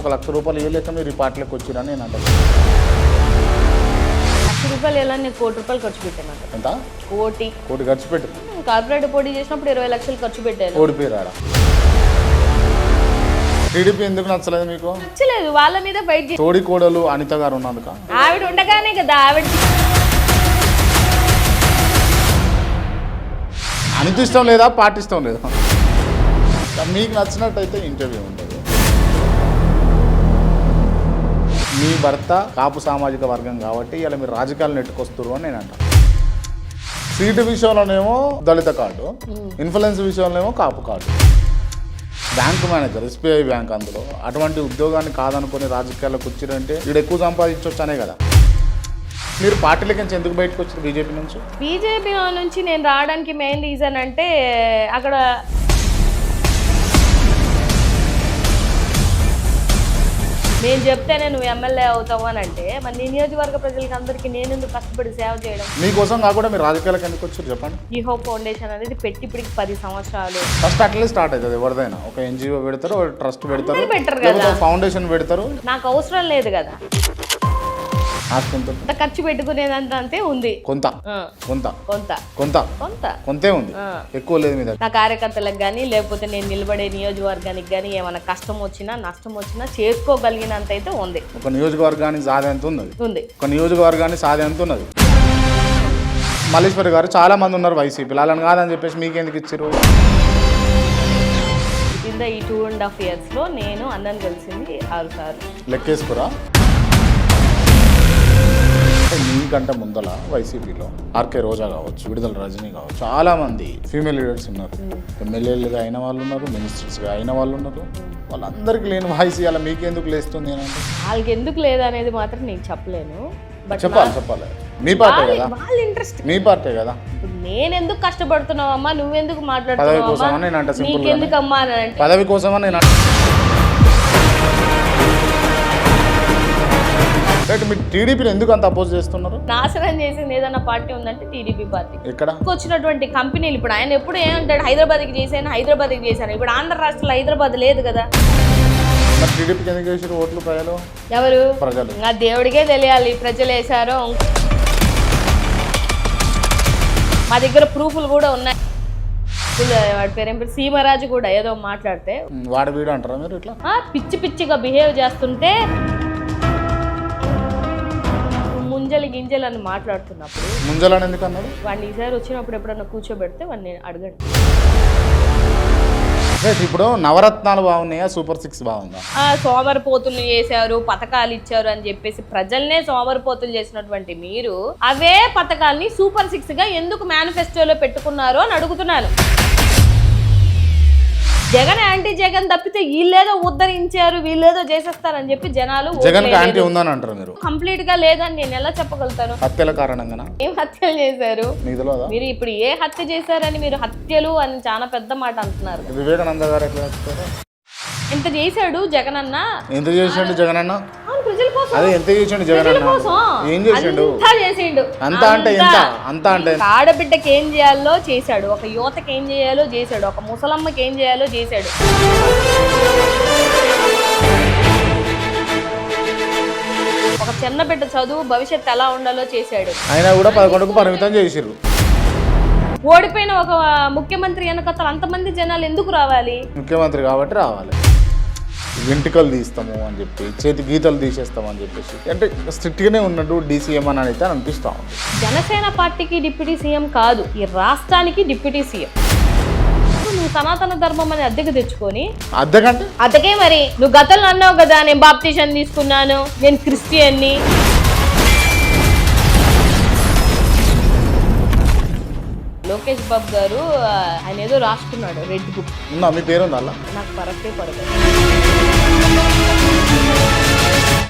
1,00,000 ఇవ్వలేక మీరు ఈ పార్టీలోకి వచ్చిరని నేను అంటాను. ₹1,00,000 ఎలా నేను ₹1,00,00,000 ఖర్చు పెట్టాను. ఎంత? కోటి ఖర్చు పెట్టి కార్పొరేట్ పోటీ చేసినప్పుడు 20 లక్షలు ఖర్చు పెట్టాను. ఓడిపోయారా? టీడీపీ ఎందుకు నచ్చలేదు మీకు? నచ్చలేదు, వాళ్ళ మీద ఫైట్ చేసి. తోడి కోడలు అనిత గారు ఉన్నందుక? ఆవిడ ఉండగానే కదా ఆవిడ. అనిత ఇష్టం లేదా, పార్టీ ఇష్టం లేదా? మీకు నచ్చినట్టయితే ఇంటర్వ్యూ ఉంటుంది. మీ భర్త కాపు సామాజిక వర్గం కాబట్టి ఇలా మీరు రాజకీయాలు నెట్టుకొస్తారు అని నేను అంటాను. సీటు విషయంలోనేమో దళిత కార్డు, ఇన్ఫ్లుయెన్స్ విషయంలోనేమో Kapu card. Bank manager, SBI bank, అందులో అటువంటి ఉద్యోగాన్ని కాదనుకుని రాజకీయాల్లోకి వచ్చిరంటే వీడు ఎక్కువ సంపాదించవచ్చు అనే కదా. మీరు పార్టీలకి నుంచి ఎందుకు బయటకు వచ్చారు బీజేపీ నుంచి? బీజేపీ నుంచి నేను రావడానికి మెయిన్ రీజన్ అంటే అక్కడ నేను చెప్తేనే నువ్వు ఎమ్మెల్యే అవుతావు అని అంటే మరి నీ నియోజకవర్గ ప్రజలకి అందరికీ నేను ఎందుకు కష్టపడి సేవ చేయడం? మీకోసం కాకుండా మీరు రాజకీయాలకు ఎందుకు వచ్చారు చెప్పండి. ఈ హోప్ ఫౌండేషన్ అనేది పెట్టి ఇప్పటికి 10 సంవత్సరాలు. ఫస్ట్ అట్లే స్టార్ట్ అవుతుంది ఎవరిదైనా. ఒక NGO పెడతారు, ఒక ట్రస్ట్ పెడతారు, పెట్టరు కదా, ఫౌండేషన్ పెడతారు. నాకు అవసరం లేదు కదా అంత ఖర్చు పెట్టుకునేదంత అంతే ఉంది. కొంత కొంత కొంత కొంత కొంత కొంతే ఉంది, ఎక్కువ లేదు మీద. నా కార్యకర్తలకు కానీ లేకపోతే నేను నిలబడే నియోజకవర్గానికి కానీ ఏమైనా కష్టం వచ్చినా నష్టం వచ్చినా చేసుకోగలిగినంత అయితే ఉంది. ఒక నియోజకవర్గానికి సాధ ఎంత ఉన్నది? ఉంది. ఒక నియోజకవర్గానికి సాధ ఎంత ఉన్నది? మల్లేశ్వరి గారు చాలా మంది ఉన్నారు వైసీపీలో, అలాని కాదని చెప్పేసి మీకు ఎందుకు ఇచ్చారు? కింద ఈ 2.5 yearsలో నేను అన్నని కలిసింది 6 సార్లు. లెక్కేసుకురా. మీకంటే ముందల వైసీపీలో ఆర్కే రోజా కావచ్చు, విడుదల రజనీ కావచ్చు, చాలా మంది ఫీమేల్ లీడర్స్ ఉన్నారు. ఎమ్మెల్యేలుగా అయిన వాళ్ళు ఉన్నారు, మినిస్టర్స్గా అయిన వాళ్ళు ఉన్నారు. వాళ్ళందరికీ లేని వాయిస్ ఇవాళ మీకెందుకు లేస్తుంది అని అంటే వాళ్ళకి ఎందుకు లేదనేది మాత్రం నేను చెప్పలేను. చెప్పాలి. మీ పార్టీ కదా, వాళ్ళ ఇంట్రెస్ట్. మీ పార్టీ కదా. నేను ఎందుకు కష్టపడుతున్నావమ్మా, నువ్వెందుకు మాట్లాడుతున్నావు, నీకెందుకమ్మా అని అంటే పదవి కోసమని నేను మీరు టీడీపీని ఎందుకు అంత అపోజ్ చేస్తున్నారు? నాశనం చేసింది ఏదైనా పార్టీ ఉందంటే టీడీపీ పార్టీ. ఇక్కడ వచ్చినటువంటి కంపెనీలు ఇప్పుడు ఆయన ఎప్పుడు ఏమంటాడు, హైదరాబాద్కి చేశాను. ఇప్పుడు ఆంధ్ర రాష్ట్రంలో హైదరాబాద్ లేదు కదా. మరి టీడీపీకి ఎందుకు వేసారు ఓట్లు ప్రజలు? ఎవరు? ప్రజలు. నా దేవుడికే తెలియాలి ప్రజలు వేశారో. మా దగ్గర ప్రూఫ్లు కూడా ఉన్నాయి. వాడి పేరేం పేరు, సీమరాజు కూడా ఏదో మాట్లాడితే వాడు వీడు అంటారా మీరు? ఇట్లా పిచ్చి పిచ్చిగా బిహేవ్ చేస్తుంటే గింజలు అని మాట్లాడుతున్నప్పుడు ముంజలని ఎందుకు అన్నాడు? వాడిని ఈసారి వచ్చినప్పుడు ఎప్పుడన్నా కూర్చోబెడితే వాడిని అడగండి. ఇప్పుడు నవరత్నాలు బాగున్నాయా, సూపర్ 6 బాగుందా? సోమరిపోతులు చేశారు, పథకాలు ఇచ్చారు అని చెప్పేసి ప్రజల్నే సోమరిపోతులు చేసినటువంటి మీరు అవే పథకాల్ని సూపర్ 6 గా ఎందుకు మేనిఫెస్టోలో పెట్టుకున్నారు అని అడుగుతున్నాను. జగన్ యాంటీ జగన్ తప్పితే వీళ్ళేదో ఉద్ధరించారు, వీళ్ళేదో చేసేస్తారని చెప్పి జనాలు కంప్లీట్ గా లేదని నేను ఎలా చెప్పగలుగుతాను? హత్యల కారణంగా ఏం హత్యలు చేశారు మీరు? ఇప్పుడు ఏ హత్య చేశారని మీరు హత్యలు అని చాలా పెద్ద మాట అంటున్నారు. వివేకానంద గారు ఎట్లా చెప్తారు? ఎంత చేశాడు జగన్ అన్న? ఎంత చేశాడు జగన్ అన్న? ప్రజల కోసం. అదే ఎంత చేశాడు జగన్ అన్న? ఏం చేశాడు? చేసిండు. అంత అంటే ఎంత? అంత అంటే ఆడబిడ్డకి ఏం చేయాలో చేశాడు, ఒక యువతకి ఏం చేయాలో చేశాడు, ఒక ముసలమ్మకి ఏం చేయాలో చేశాడు. ఒక చిన్న బిడ్డ చదువు భవిష్యత్తు ఎలా ఉండాలో చేశాడు. అయినా కూడా 11కు పరిమితం చేసిర్రు. ఓడిపోయిన ఒక ముఖ్యమంత్రి వెనకతలు అంతమంది జనాలు ఎందుకు రావాలి? ముఖ్యమంత్రి కాబట్టి రావాలి. వెంట్రుకలు తీస్తాము అని చెప్పి, చేతి గీతలు తీసేస్తాము అని చెప్పేసి అంటే స్ట్రిక్ట్గానే ఉన్నట్టు DCM అని అయితే అనిపిస్తా ఉంది. జనసేన పార్టీకి డిప్యూటీ సీఎం కాదు, ఈ రాష్ట్రానికి డిప్యూటీ సీఎం. నువ్వు సనాతన ధర్మం అని అద్దెకు తెచ్చుకొని అద్దెకే మరి నువ్వు గతంలో అన్నావు కదా, నేను బాప్టిషన్ తీసుకున్నాను, నేను క్రిస్టియన్ని. లోకేష్ బాబు గారు ఆయన ఏదో రాసుకున్నాడు రెడ్ బుక్. మీ పేరు ఉందా? నాకు పరక్కే పడదు.